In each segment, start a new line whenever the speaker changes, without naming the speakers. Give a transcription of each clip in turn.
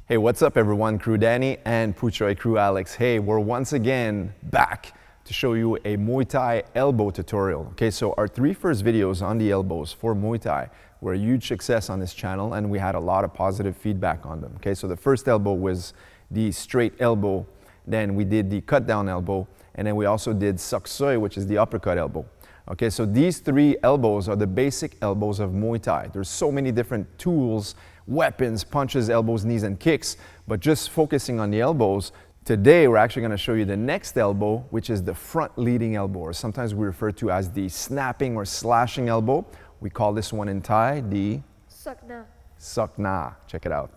Hey, what's up everyone? Kru Danny and Kru Alex. Hey, we're once again back to show you a Muay Thai elbow tutorial. Okay, so our three first videos on the elbows for Muay Thai were a huge success on this channel and we had a lot of positive feedback on them. Okay, so the first elbow was the straight elbow, then we did the cut down elbow, and then we also did Sok Nah, which is the uppercut elbow. Okay, so these three elbows are the basic elbows of Muay Thai. There's so many different tools, weapons, punches, elbows, knees, and kicks, but just focusing on the elbows, today we're actually going to show you the next elbow, which is the front leading elbow, or sometimes we refer to as the snapping or slashing elbow. We call this one in Thai the
Sok Nah.
Sok Nah. Check it out.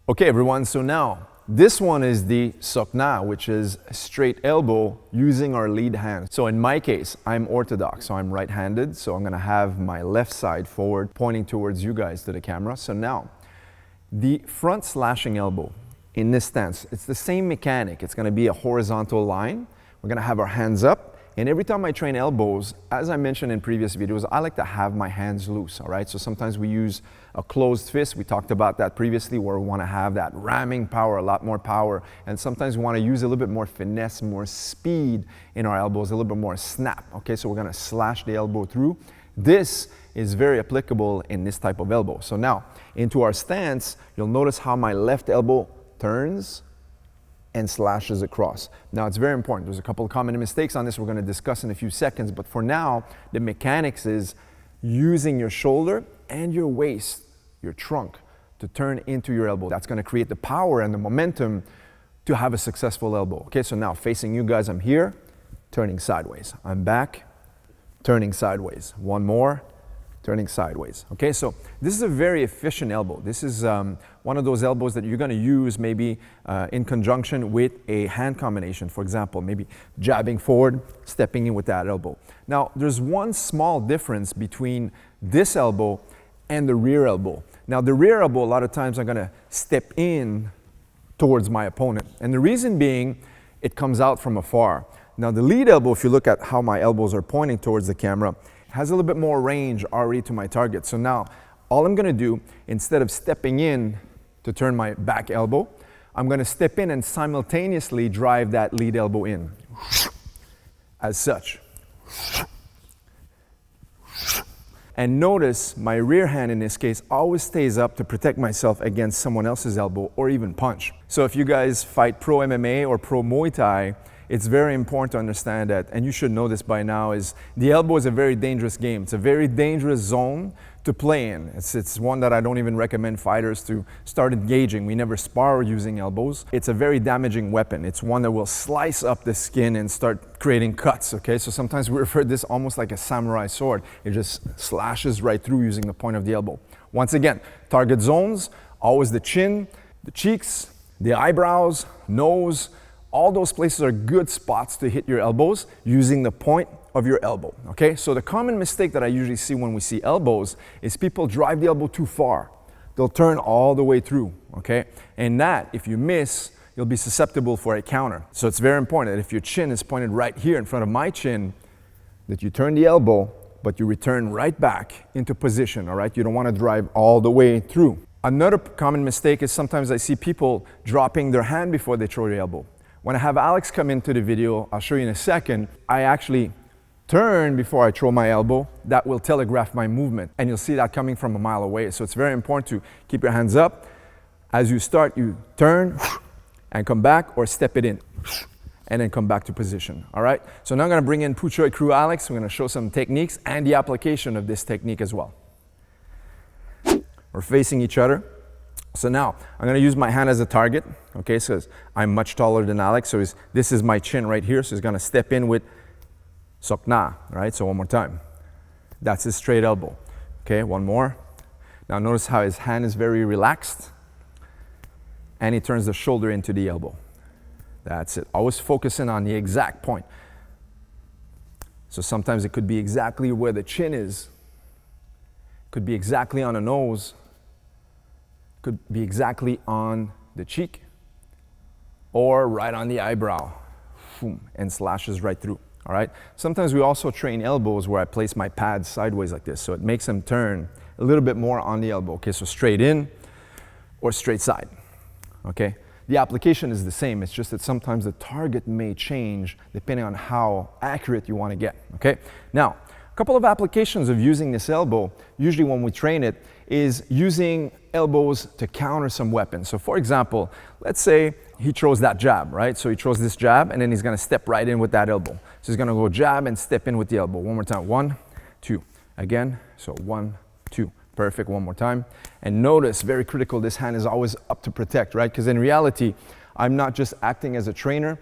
Okay everyone, so now this one is the Sok Nah, which is a straight elbow using our lead hand. So in my case, I'm orthodox, so I'm right-handed, so I'm gonna have my left side forward pointing towards you guys to the camera. So now, the front slashing elbow in this stance, it's the same mechanic. It's gonna be a horizontal line. We're gonna have our hands up, and every time I train elbows, as I mentioned in previous videos, I like to have my hands loose, all right? So sometimes we use a closed fist. We talked about that previously, where we wanna have that ramming power, a lot more power. And sometimes we wanna use a little bit more finesse, more speed in our elbows, a little bit more snap, okay? So we're gonna slash the elbow through. This is very applicable in this type of elbow. So now, into our stance, you'll notice how my left elbow turns and slashes across. Now it's very important. There's a couple of common mistakes on this we're going to discuss in a few seconds, but for now, the mechanics is using your shoulder and your waist, your trunk, to turn into your elbow. That's going to create the power and the momentum to have a successful elbow. Okay, so now facing you guys, I'm here, turning sideways. I'm back, turning sideways. One more, turning sideways. Okay, so this is a very efficient elbow. This is one of those elbows that you're gonna use maybe in conjunction with a hand combination. For example, maybe jabbing forward, stepping in with that elbow. Now, there's one small difference between this elbow and the rear elbow. Now, the rear elbow, a lot of times I'm gonna step in towards my opponent. And the reason being, it comes out from afar. Now, the lead elbow, if you look at how my elbows are pointing towards the camera, has a little bit more range already to my target. So now, all I'm gonna do, instead of stepping in to turn my back elbow, I'm gonna step in and simultaneously drive that lead elbow in, as such. And notice my rear hand in this case always stays up to protect myself against someone else's elbow or even punch. So if you guys fight pro MMA or pro Muay Thai, it's very important to understand that, and you should know this by now, is the elbow is a very dangerous game. It's a very dangerous zone to play in. It's one that I don't even recommend fighters to start engaging. We never spar using elbows. It's a very damaging weapon. It's one that will slice up the skin and start creating cuts, okay? So sometimes we refer to this almost like a samurai sword. It just slashes right through using the point of the elbow. Once again, target zones, always the chin, the cheeks, the eyebrows, nose. All those places are good spots to hit your elbows using the point of your elbow, okay? So the common mistake that I usually see when we see elbows is people drive the elbow too far. They'll turn all the way through, okay? And that, if you miss, you'll be susceptible for a counter. So it's very important that if your chin is pointed right here in front of my chin, that you turn the elbow, but you return right back into position, all right? You don't want to drive all the way through. Another common mistake is sometimes I see people dropping their hand before they throw the elbow. When I have Alex come into the video, I'll show you in a second, I actually turn before I throw my elbow. That will telegraph my movement, and you'll see that coming from a mile away. So it's very important to keep your hands up. As you start, you turn and come back, or step it in, and then come back to position, all right? So now I'm gonna bring in Kru Alex. We're gonna show some techniques and the application of this technique as well. We're facing each other. So now, I'm gonna use my hand as a target, okay, so I'm much taller than Alex, so this is my chin right here, so he's gonna step in with Sok Nah, right? So one more time. That's his straight elbow. Okay, one more. Now notice how his hand is very relaxed, and he turns the shoulder into the elbow. That's it. Always focusing on the exact point. So sometimes it could be exactly where the chin is, could be exactly on the nose, could be exactly on the cheek, or right on the eyebrow. boom, and slashes right through, all right? Sometimes we also train elbows where I place my pads sideways like this, so it makes them turn a little bit more on the elbow, okay? So straight in or straight side, okay? The application is the same, it's just that sometimes the target may change depending on how accurate you want to get, okay? Now, a couple of applications of using this elbow, usually when we train it, is using elbows to counter some weapons. So for example, let's say he throws that jab, right? So he throws this jab and then he's gonna step right in with that elbow. So he's gonna go jab and step in with the elbow. One more time, 1, 2. Again, so 1, 2. Perfect, one more time. And notice, very critical, this hand is always up to protect, right? Because in reality, I'm not just acting as a trainer,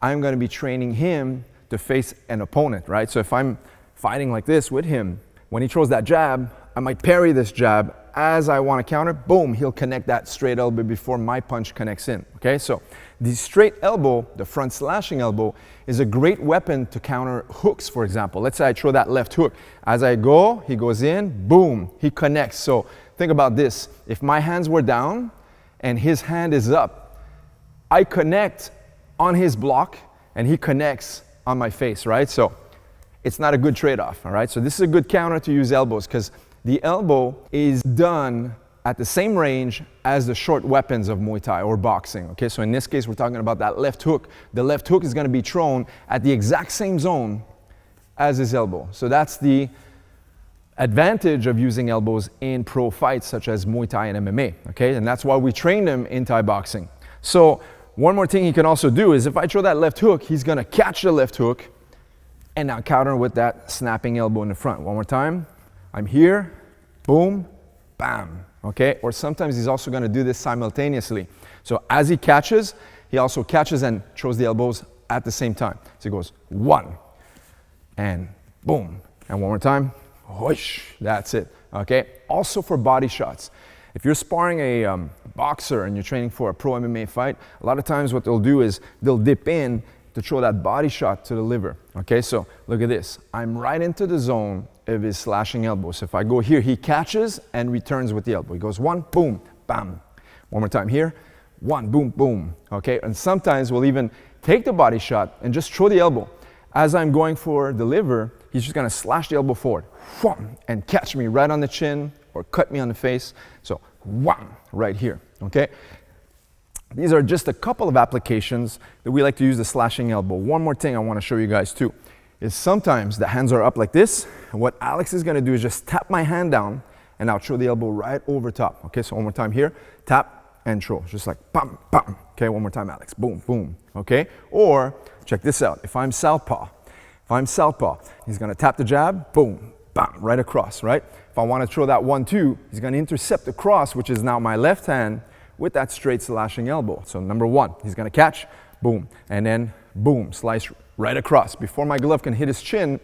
I'm gonna be training him to face an opponent, right? So if I'm fighting like this with him, when he throws that jab, I might parry this jab. As I want to counter, boom, he'll connect that straight elbow before my punch connects in, okay? So the straight elbow, the front slashing elbow, is a great weapon to counter hooks, for example. Let's say I throw that left hook. As I go, he goes in, boom, he connects. So think about this. If my hands were down and his hand is up, I connect on his block and he connects on my face, right? So it's not a good trade-off, all right? So this is a good counter to use elbows because the elbow is done at the same range as the short weapons of Muay Thai or boxing, okay? So in this case, we're talking about that left hook. The left hook is gonna be thrown at the exact same zone as his elbow. So that's the advantage of using elbows in pro fights such as Muay Thai and MMA, okay? And that's why we train them in Thai boxing. So one more thing he can also do is if I throw that left hook, he's gonna catch the left hook and now counter with that snapping elbow in the front. One more time. I'm here, boom, bam, okay? Or sometimes he's also gonna do this simultaneously. So as he catches, he also catches and throws the elbows at the same time. So he goes 1, and boom. And one more time, whoosh, that's it, okay? Also for body shots. If you're sparring a boxer and you're training for a pro MMA fight, a lot of times what they'll do is they'll dip in to throw that body shot to the liver, okay? So look at this. I'm right into the zone of his slashing elbow. So if I go here, he catches and returns with the elbow. He goes 1, boom, bam. One more time here, 1, boom, boom, okay? And sometimes we'll even take the body shot and just throw the elbow. As I'm going for the liver, he's just gonna slash the elbow forward and catch me right on the chin or cut me on the face. So right here, okay? These are just a couple of applications that we like to use the slashing elbow. One more thing I want to show you guys too is sometimes the hands are up like this, and what Alex is going to do is just tap my hand down and I'll throw the elbow right over top. Okay, so one more time here, tap and throw, just like bam, bam. Okay, one more time, Alex, boom, boom. Okay, or check this out. If I'm southpaw, he's going to tap the jab, boom, bam, right across, right? If I want to throw that 1-2, he's going to intercept the cross, which is now my left hand, with that straight slashing elbow. So number 1, he's gonna catch, boom, and then boom, slice right across. Before my glove can hit his chin,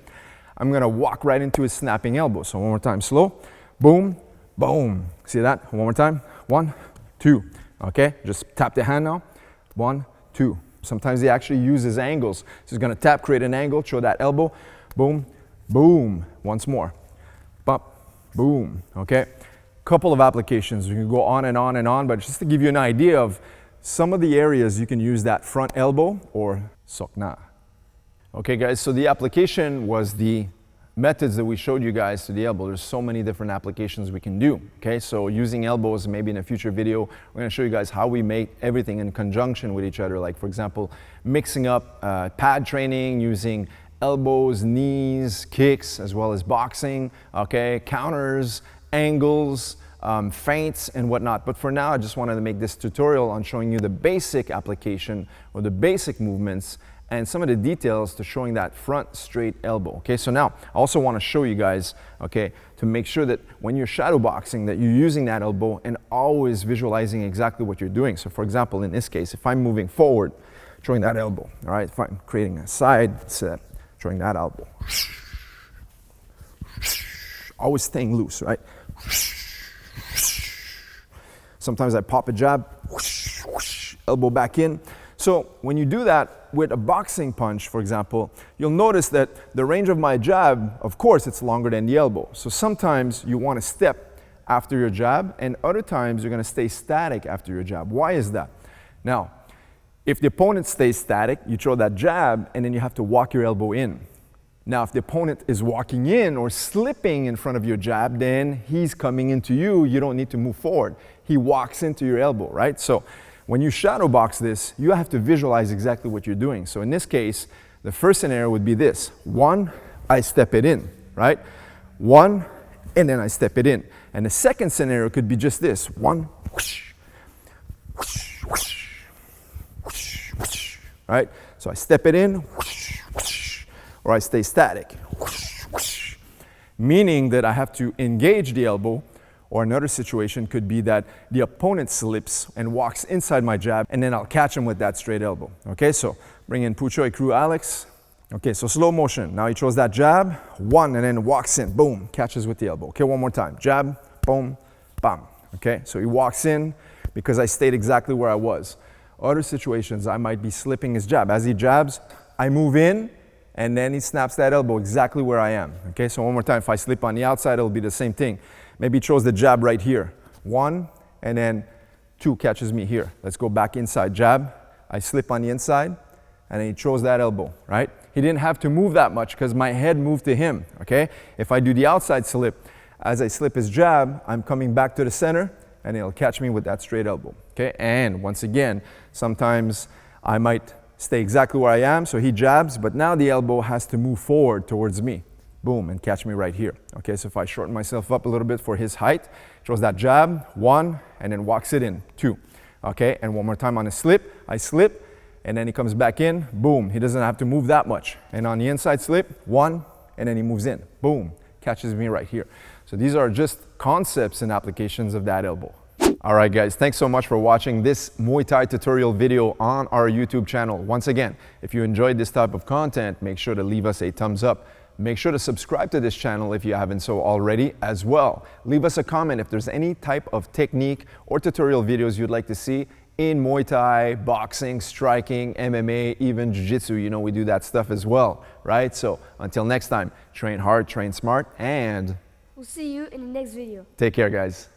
I'm gonna walk right into his snapping elbow. So one more time, slow, boom, boom. See that? One more time, 1, 2. Okay, just tap the hand now, 1, 2. Sometimes he actually uses angles. So he's gonna tap, create an angle, throw that elbow, boom, boom. Once more, bump, boom, okay? Couple of applications. You can go on and on and on, but just to give you an idea of some of the areas you can use that front elbow or Sok Nah. Okay guys, so the application was the methods that we showed you guys to the elbow. There's so many different applications we can do. Okay, so using elbows, maybe in a future video, we're gonna show you guys how we make everything in conjunction with each other. Like for example, mixing up pad training, using elbows, knees, kicks, as well as boxing, okay, counters, angles, feints and whatnot. But for now, I just wanted to make this tutorial on showing you the basic application or the basic movements and some of the details to showing that front straight elbow. Okay, so now I also want to show you guys, okay, to make sure that when you're shadow boxing that you're using that elbow and always visualizing exactly what you're doing. So for example, in this case, if I'm moving forward, throwing that elbow, all right, if I'm creating a side set, throwing that elbow, always staying loose, right? Sometimes I pop a jab, whoosh, whoosh, elbow back in. So when you do that with a boxing punch, for example, you'll notice that the range of my jab, of course, it's longer than the elbow. So sometimes you want to step after your jab, and other times you're going to stay static after your jab. Why is that? Now, If the opponent stays static, you throw that jab, and then you have to walk your elbow in. Now, if the opponent is walking in or slipping in front of your jab, then he's coming into you. You don't need to move forward. He walks into your elbow, right? So when you shadow box this, you have to visualize exactly what you're doing. So in this case, the first scenario would be this. 1, I step it in, right? 1, and then I step it in. And the second scenario could be just this. 1, whoosh, whoosh, whoosh, whoosh, whoosh, right? So I step it in, whoosh, whoosh, or I stay static, whoosh, whoosh, meaning that I have to engage the elbow. Or another situation could be that the opponent slips and walks inside my jab, and then I'll catch him with that straight elbow. Okay, so bring in Kru Alex. Okay, so slow motion. Now he throws that jab, 1, and then walks in, boom, catches with the elbow. Okay, one more time. Jab, boom, bam. Okay, so he walks in because I stayed exactly where I was. Other situations, I might be slipping his jab. As he jabs, I move in, and then he snaps that elbow exactly where I am. Okay, so one more time. If I slip on the outside, it'll be the same thing. Maybe he throws the jab right here. 1, and then 2 catches me here. Let's go back inside. Jab, I slip on the inside, and then he throws that elbow, right? He didn't have to move that much because my head moved to him, okay? If I do the outside slip, as I slip his jab, I'm coming back to the center, and he'll catch me with that straight elbow, okay? And once again, sometimes I might stay exactly where I am, so he jabs, but now the elbow has to move forward towards me. Boom, and catch me right here. Okay, so if I shorten myself up a little bit for his height, throws that jab, 1, and then walks it in, 2. Okay, and one more time on a slip, I slip, and then he comes back in, boom. He doesn't have to move that much. And on the inside slip, 1, and then he moves in, boom, catches me right here. So these are just concepts and applications of that elbow. All right, guys, thanks so much for watching this Muay Thai tutorial video on our YouTube channel. Once again, if you enjoyed this type of content, make sure to leave us a thumbs up. Make sure to subscribe to this channel if you haven't so already as well. Leave us a comment if there's any type of technique or tutorial videos you'd like to see in Muay Thai, boxing, striking, MMA, even Jiu-Jitsu. You know, we do that stuff as well, right? So until next time, train hard, train smart, and
we'll see you in the next video.
Take care, guys.